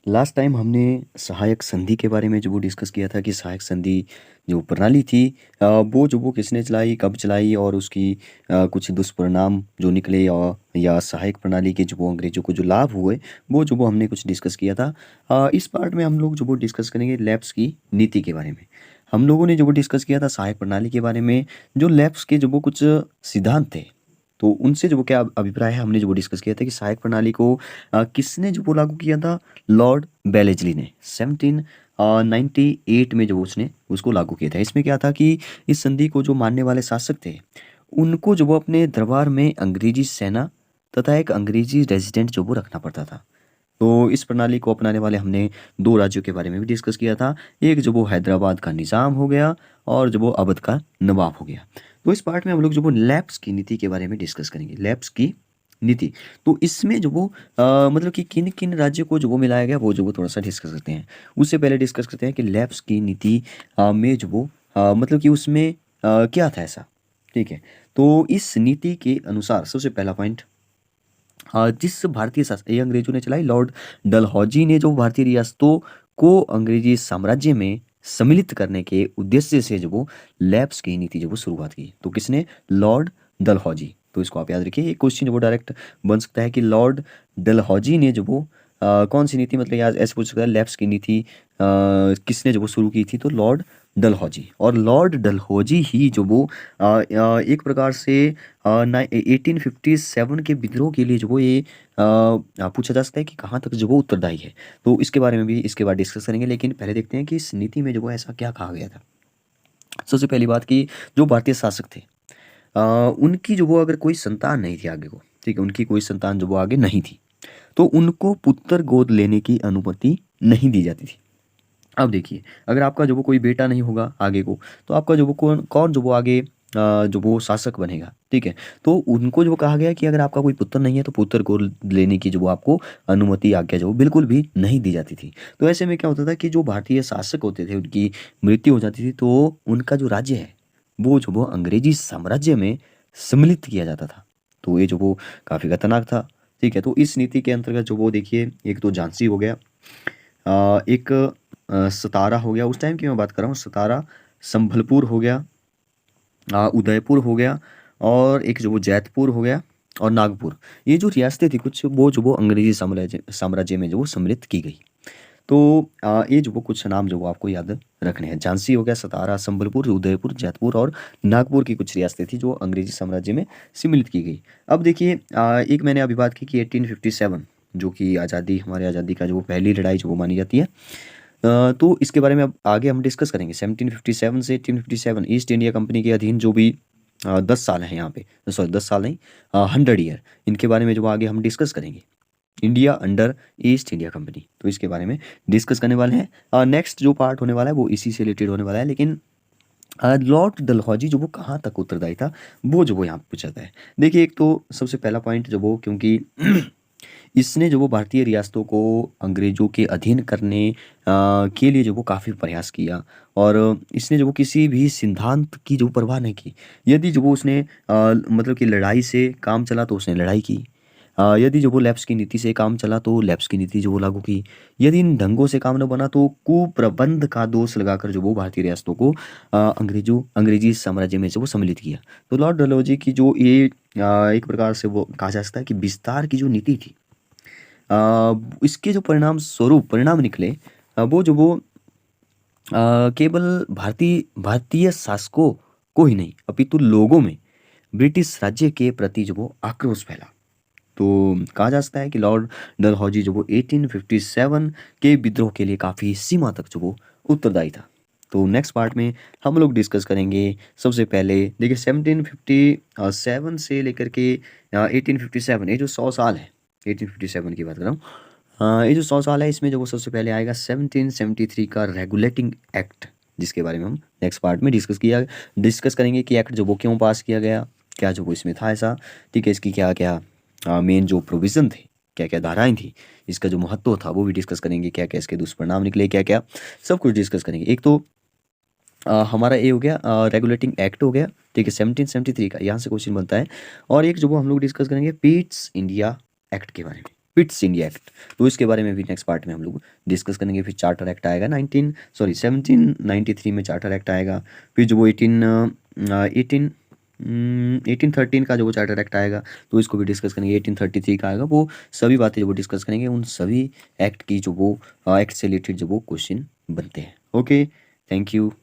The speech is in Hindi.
लास्ट टाइम हमने सहायक संधि के बारे में जो वो डिस्कस किया था कि सहायक संधि जो प्रणाली थी वो जो वो किसने चलाई, कब चलाई और उसकी कुछ दुष्परिणाम जो निकले और या सहायक प्रणाली के जो वो अंग्रेज़ों को जो लाभ हुए, वो जो वो हमने कुछ डिस्कस किया था। इस पार्ट में हम लोग जो वो डिस्कस करेंगे लैप्स की नीति के बारे में। हम लोगों ने जो वो डिस्कस किया था सहायक प्रणाली के बारे में, जो लैप्स के जो वो कुछ सिद्धांत थे, तो उनसे जो वो क्या अभिप्राय है हमने जो वो डिस्कस किया था कि सहायक प्रणाली को किसने जो वो लागू किया था? लॉर्ड बेलेजली ने 1798 में जो उसने उसको लागू किया था। इसमें क्या था कि इस संधि को जो मानने वाले शासक थे, उनको जो वो अपने दरबार में अंग्रेजी सेना तथा एक अंग्रेजी रेजिडेंट जो वो रखना पड़ता था। तो इस प्रणाली को अपनाने वाले हमने 2 राज्यों के बारे में भी डिस्कस किया था। एक जो वो हैदराबाद का निज़ाम हो गया और जो वो अवध का नवाब हो गया। तो इस पार्ट में हम लोग जो वो लैप्स की नीति के बारे में डिस्कस करेंगे। लैप्स की नीति। तो इसमें जो वो मतलब कि किन-किन राज्यों को जो वो मिलाया गया वो जो वो थोड़ा-सा डिस्कस करते हैं। उससे पहले डिस्कस करते हैं कि लैप्स की नीति में जो वो मतलब कि उसमें क्या था ऐसा? ठीक है। तो इस नीति के अनुसार सबसे पहला पॉइंट जिस भारतीय शासन ये अंग्रेजों ने चलाई लॉर्ड डलहौजी ने जो भारतीय रियासतों को अंग्रेजी साम्राज्य में सम्मिलित करने के उद्देश्य से जो वो लैप्स की नीति जो वो शुरुआत की। तो किसने? लॉर्ड डलहौजी। तो इसको आप याद रखिए, ये क्वेश्चन जो वो डायरेक्ट बन सकता है कि लॉर्ड डलहौजी ने जो वो कौन सी नीति, मतलब यार ऐसे पूछ सकता है लैप्स की नीति किसने जो वो शुरू की थी? तो लॉर्ड डलहौजी। और लॉर्ड डलहौजी ही जो वो एक प्रकार से 1857 के विद्रोह के लिए जो वो ये पूछा जा सकता है कि कहाँ तक जो वो उत्तरदायी है। तो इसके बारे में भी इसके बाद डिस्कस करेंगे, लेकिन पहले देखते हैं कि इस नीति में जो वो ऐसा क्या कहा गया था। सबसे पहली बात कि जो भारतीय शासक थे उनकी जो वो अगर कोई संतान नहीं थी आगे को, ठीक है, उनकी कोई संतान जो वो आगे नहीं थी, तो उनको पुत्र गोद लेने की अनुमति नहीं दी जाती थी। अब देखिए, अगर आपका जो वो कोई बेटा नहीं होगा आगे को, तो आपका जो वो कौन कौन जो वो आगे जो वो शासक बनेगा, ठीक है? तो उनको जो कहा गया कि अगर आपका कोई पुत्र नहीं है, तो पुत्र को लेने की जो वो आपको अनुमति, आज्ञा जो बिल्कुल भी नहीं दी जाती थी। तो ऐसे में क्या होता था कि जो भारतीय शासक होते थे, उनकी मृत्यु हो जाती थी, तो उनका जो राज्य है, वो जो वो अंग्रेजी साम्राज्य में सम्मिलित किया जाता था। तो ये जो वो काफ़ी खतरनाक था, ठीक है? तो इस नीति के अंतर्गत जो वो देखिए, एक तो झांसी हो गया, एक सतारा हो गया, उस टाइम की मैं बात कर रहा हूँ, सतारा, संभलपुर हो गया, उदयपुर हो गया और एक जो वो जैतपुर हो गया और नागपुर। ये जो रियासतें थी कुछ, वो जो वो अंग्रेजी साम्राज्य साम्राज्य में जो वो सम्मिलित की गई। तो ये जो वो कुछ नाम जो वो आपको याद रखने हैं। झांसी हो गया, सतारा, संबलपुर, उदयपुर, जैतपुर और नागपुर की कुछ रियासतें थी जो अंग्रेजी साम्राज्य में सम्मिलित की गई। अब देखिए एक मैंने अभी बात की कि 1857 जो कि आज़ादी, हमारे आज़ादी का जो वो पहली लड़ाई जो वो मानी जाती है। तो इसके बारे में अब आगे हम डिस्कस करेंगे। 1757 से 1857 ईस्ट इंडिया कंपनी के अधीन जो भी 10 साल हैं यहाँ पे, सॉरी 10 साल नहीं, 100 ईयर, इनके बारे में जो आगे हम डिस्कस करेंगे। India under east India company, तो इसके बारे में डिस्कस करने वाले हैं। नेक्स्ट जो पार्ट होने वाला है वो इसी से रिलेटेड होने वाला है, लेकिन लॉर्ड डलहौजी जो वो कहाँ तक उत्तरदायी था, वो जो वो यहाँ पे पूछा जाता है। देखिए, एक तो सबसे पहला पॉइंट जो वो, क्योंकि इसने जो वो भारतीय रियासतों को अंग्रेजों के अधीन करने के लिए जो वो काफ़ी प्रयास किया और इसने जो वो किसी भी सिद्धांत की जो परवाह नहीं की। यदि जो वो उसने मतलब कि लड़ाई से काम चला तो उसने लड़ाई की। यदि जो वो लैप्स की नीति से काम चला तो लैप्स की नीति जो वो लागू की। यदि इन ढंगों से काम न बना तो कुप्रबंध का दोष लगाकर जो वो भारतीय रियासतों को अंग्रेजी साम्राज्य में जो वो सम्मिलित किया। तो लॉर्ड डलहौजी की जो ये एक प्रकार से वो कहा जा सकता है कि विस्तार की जो नीति थी, इसके जो परिणाम स्वरूप परिणाम निकले, वो जो वो केवल भारतीय शासकों को ही नहीं अपितु लोगों में ब्रिटिश राज्य के प्रति जो वो आक्रोश फैला। तो कहा जा सकता है कि लॉर्ड डलहौजी जो वो 1857 के विद्रोह के लिए काफ़ी सीमा तक जो वो उत्तरदायी था। तो नेक्स्ट पार्ट में हम लोग डिस्कस करेंगे। सबसे पहले देखिए 1757 से लेकर के 1857, ये जो 100 साल है, 1857 की बात कर रहा हूँ। ये जो 100 साल है, इसमें जो वो सबसे पहले आएगा 1773 का रेगुलेटिंग एक्ट, जिसके बारे में हम नेक्स्ट पार्ट में डिस्कस करेंगे कि एक्ट जो वो क्यों पास किया गया, क्या जो वो इसमें था ऐसा, ठीक है, इसकी क्या क्या मेन जो प्रोविज़न थे, क्या-क्या धाराएँ थी, इसका जो महत्व था वो भी डिस्कस करेंगे, क्या-क्या इसके दुष्परिणाम निकले, क्या-क्या सब कुछ डिस्कस करेंगे। एक तो हमारा ये हो गया रेगुलेटिंग एक्ट हो गया, ठीक है, 1773 का, यहाँ से क्वेश्चन बनता है। और एक जो वो हम लोग डिस्कस करेंगे पीट्स इंडिया एक्ट के बारे में। पिट्स इंडिया एक्ट, तो इसके बारे में भी नेक्स्ट पार्ट में हम लोग डिस्कस करेंगे। फिर चार्टर एक्ट आएगा 1793 में चार्टर एक्ट आएगा। फिर जो वो 1813 का जो वो चार्टर एक्ट आएगा, तो इसको भी डिस्कस करेंगे। 1833 का आएगा, वो सभी बातें जो वो डिस्कस करेंगे, उन सभी एक्ट की जो वो एक्ट से रिलेटेड जो वो क्वेश्चन बनते हैं। Okay, thank you.